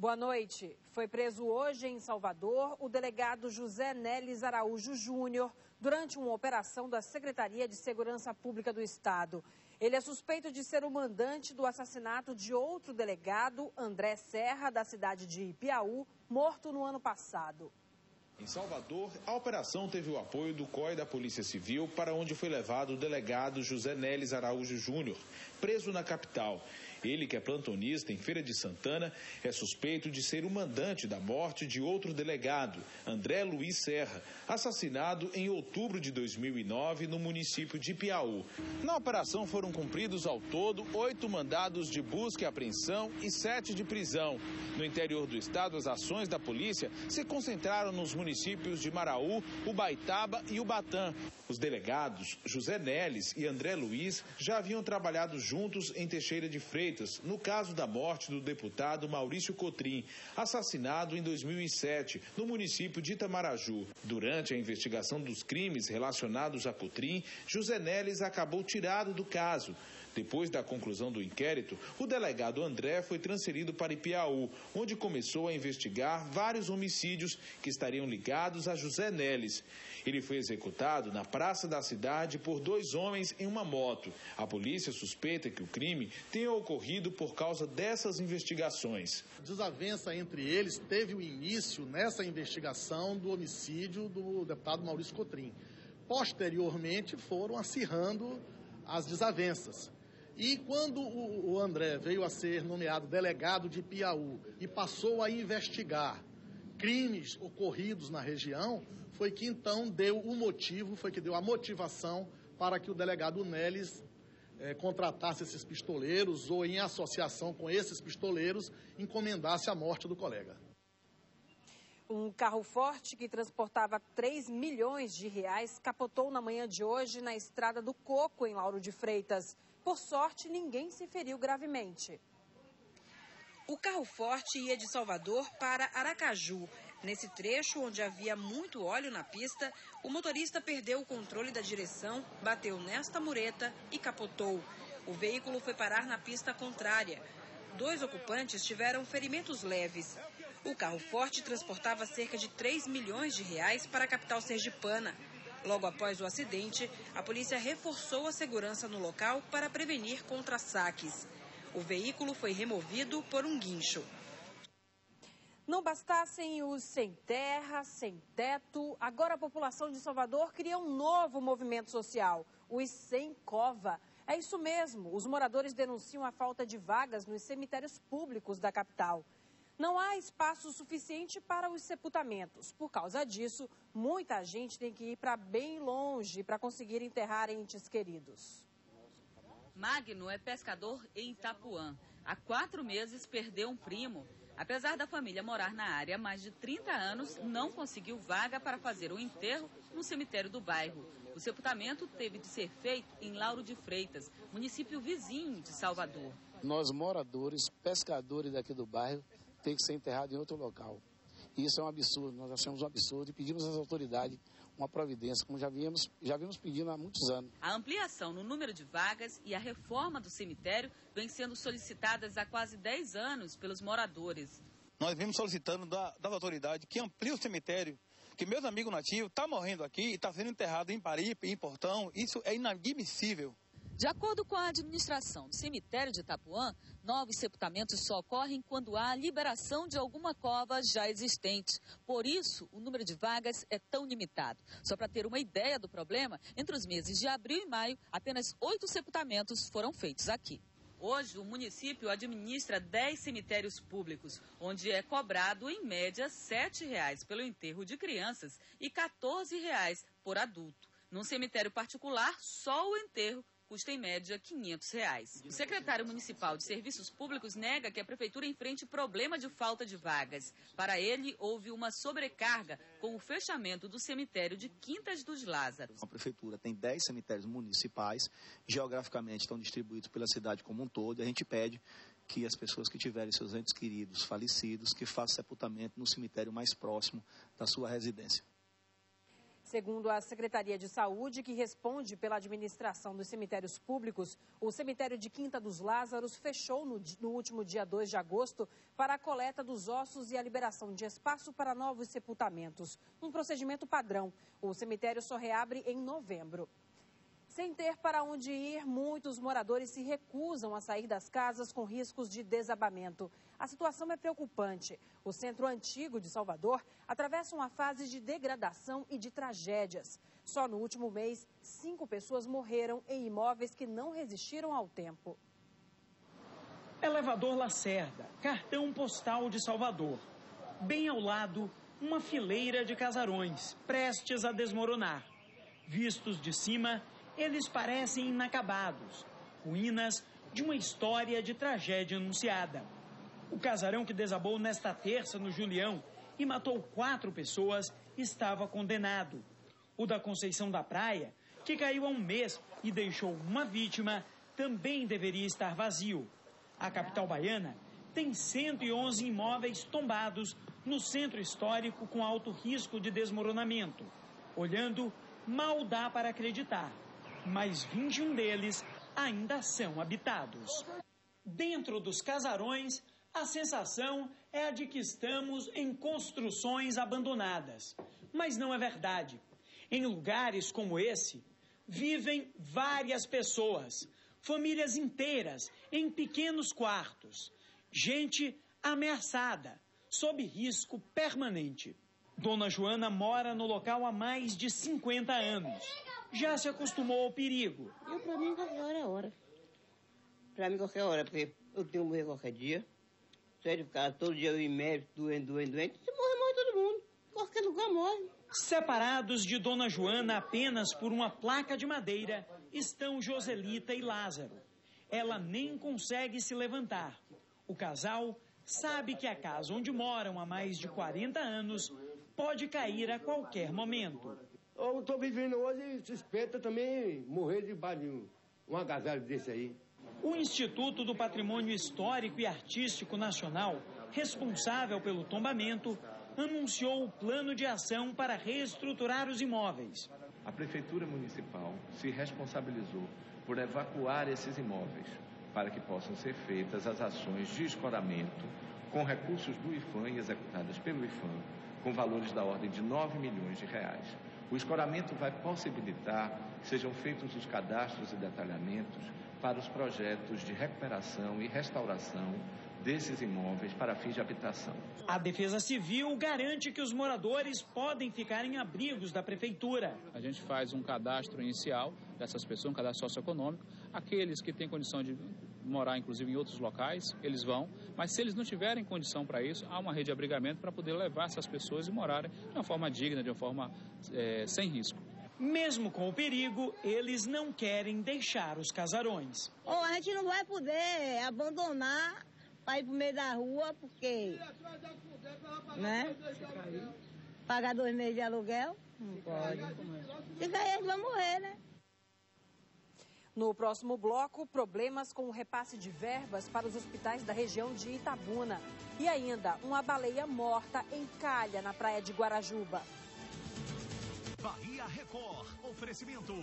Boa noite. Foi preso hoje em Salvador o delegado José Neles Araújo Júnior durante uma operação da Secretaria de Segurança Pública do Estado. Ele é suspeito de ser o mandante do assassinato de outro delegado, André Serra, da cidade de Ipiaú, morto no ano passado. Em Salvador, a operação teve o apoio do COI da Polícia Civil, para onde foi levado o delegado José Neles Araújo Júnior, preso na capital. Ele, que é plantonista em Feira de Santana, é suspeito de ser o mandante da morte de outro delegado, André Luiz Serra, assassinado em outubro de 2009 no município de Ipiaú. Na operação foram cumpridos ao todo 8 mandados de busca e apreensão e 7 de prisão. No interior do estado, as ações da polícia se concentraram nos municípios de Maraú, Ubaitaba e Ubatã. Os delegados José Neles e André Luiz já haviam trabalhado juntos em Teixeira de Freitas, no caso da morte do deputado Maurício Cotrim, assassinado em 2007, no município de Itamaraju. Durante a investigação dos crimes relacionados a Cotrim, José Neles acabou tirado do caso. Depois da conclusão do inquérito, o delegado André foi transferido para Ipiaú, onde começou a investigar vários homicídios que estariam ligados a José Neles. Ele foi executado na praça da cidade por 2 homens em uma moto. A polícia suspeita que o crime tenha ocorrido por causa dessas investigações. A desavença entre eles teve o início nessa investigação do homicídio do deputado Maurício Cotrim. Posteriormente, foram acirrando as desavenças. E quando o André veio a ser nomeado delegado de Ipiaú e passou a investigar crimes ocorridos na região, foi que então deu o motivo, foi que deu a motivação para que o delegado Neles contratasse esses pistoleiros ou, em associação com esses pistoleiros, encomendasse a morte do colega. Um carro forte que transportava 3 milhões de reais capotou na manhã de hoje na Estrada do Coco, em Lauro de Freitas. Por sorte, ninguém se feriu gravemente. O carro forte ia de Salvador para Aracaju. Nesse trecho, onde havia muito óleo na pista, o motorista perdeu o controle da direção, bateu nesta mureta e capotou. O veículo foi parar na pista contrária. 2 ocupantes tiveram ferimentos leves. O carro forte transportava cerca de 3 milhões de reais para a capital sergipana. Logo após o acidente, a polícia reforçou a segurança no local para prevenir contra-saques. O veículo foi removido por um guincho. Não bastassem os sem terra, sem teto, agora a população de Salvador cria um novo movimento social, os sem cova. É isso mesmo, os moradores denunciam a falta de vagas nos cemitérios públicos da capital. Não há espaço suficiente para os sepultamentos. Por causa disso, muita gente tem que ir para bem longe para conseguir enterrar entes queridos. Magno é pescador em Itapuã. Há 4 meses perdeu um primo. Apesar da família morar na área há mais de 30 anos, não conseguiu vaga para fazer o enterro no cemitério do bairro. O sepultamento teve de ser feito em Lauro de Freitas, município vizinho de Salvador. Nós, moradores, pescadores daqui do bairro, tem que ser enterrado em outro local. E isso é um absurdo, nós achamos um absurdo e pedimos às autoridades uma providência, como já vimos pedindo há muitos anos. A ampliação no número de vagas e a reforma do cemitério vem sendo solicitadas há quase 10 anos pelos moradores. Nós vimos solicitando das autoridades que amplie o cemitério, que meus amigos nativos estão morrendo aqui e estão sendo enterrados em Paripe, em Portão. Isso é inadmissível. De acordo com a administração do cemitério de Itapuã, novos sepultamentos só ocorrem quando há liberação de alguma cova já existente. Por isso, o número de vagas é tão limitado. Só para ter uma ideia do problema, entre os meses de abril e maio, apenas 8 sepultamentos foram feitos aqui. Hoje, o município administra 10 cemitérios públicos, onde é cobrado, em média, R$ 7,00 pelo enterro de crianças e R$ 14,00 por adulto. Num cemitério particular, só o enterro custa em média R$ 500. O secretário municipal de Serviços Públicos nega que a prefeitura enfrente problema de falta de vagas. Para ele, houve uma sobrecarga com o fechamento do cemitério de Quintas dos Lázaros. A prefeitura tem 10 cemitérios municipais, geograficamente estão distribuídos pela cidade como um todo, e a gente pede que as pessoas que tiverem seus entes queridos falecidos, que façam sepultamento no cemitério mais próximo da sua residência. Segundo a Secretaria de Saúde, que responde pela administração dos cemitérios públicos, o cemitério de Quinta dos Lázaros fechou no último dia 2 de agosto para a coleta dos ossos e a liberação de espaço para novos sepultamentos. Um procedimento padrão. O cemitério só reabre em novembro. Sem ter para onde ir, muitos moradores se recusam a sair das casas com riscos de desabamento. A situação é preocupante. O centro antigo de Salvador atravessa uma fase de degradação e de tragédias. Só no último mês, 5 pessoas morreram em imóveis que não resistiram ao tempo. Elevador Lacerda, cartão postal de Salvador. Bem ao lado, uma fileira de casarões, prestes a desmoronar. Vistos de cima, eles parecem inacabados, ruínas de uma história de tragédia anunciada. O casarão que desabou nesta terça no Julião e matou 4 pessoas estava condenado. O da Conceição da Praia, que caiu há um mês e deixou uma vítima, também deveria estar vazio. A capital baiana tem 111 imóveis tombados no centro histórico com alto risco de desmoronamento. Olhando, mal dá para acreditar. Mas 21 deles ainda são habitados. Dentro dos casarões, a sensação é a de que estamos em construções abandonadas. Mas não é verdade. Em lugares como esse, vivem várias pessoas, famílias inteiras, em pequenos quartos. Gente ameaçada, sob risco permanente. Dona Joana mora no local há mais de 50 anos. Já se acostumou ao perigo. Para mim, qualquer hora é hora. Para mim, qualquer hora, porque eu tenho que morrer qualquer dia. Sério, ficar todo dia eu em médico, doente. Se morre todo mundo. Qualquer lugar morre. Separados de Dona Joana apenas por uma placa de madeira, estão Joselita e Lázaro. Ela nem consegue se levantar. O casal sabe que a casa onde moram há mais de 40 anos pode cair a qualquer momento. Eu estou vivendo hoje e suspeita também morrer debaixo de um agasalho desse aí. O Instituto do Patrimônio Histórico e Artístico Nacional, responsável pelo tombamento, anunciou o plano de ação para reestruturar os imóveis. A Prefeitura Municipal se responsabilizou por evacuar esses imóveis para que possam ser feitas as ações de escoramento com recursos do IPHAN e executadas pelo IPHAN, com valores da ordem de 9 milhões de reais. O escoramento vai possibilitar que sejam feitos os cadastros e detalhamentos para os projetos de recuperação e restauração desses imóveis para fins de habitação. A Defesa Civil garante que os moradores podem ficar em abrigos da Prefeitura. A gente faz um cadastro inicial dessas pessoas, um cadastro socioeconômico. Aqueles que têm condição de morar, inclusive, em outros locais, eles vão. Mas se eles não tiverem condição para isso, há uma rede de abrigamento para poder levar essas pessoas e morarem de uma forma digna, de uma forma sem risco. Mesmo com o perigo, eles não querem deixar os casarões. A gente não vai poder abandonar para ir para o meio da rua, porque, né? Pagar 2 meses de aluguel, não pode. Se cair, eles vão morrer, né? No próximo bloco, problemas com o repasse de verbas para os hospitais da região de Itabuna. E ainda, uma baleia morta encalha na praia de Guarajuba. Bahia Record, oferecimento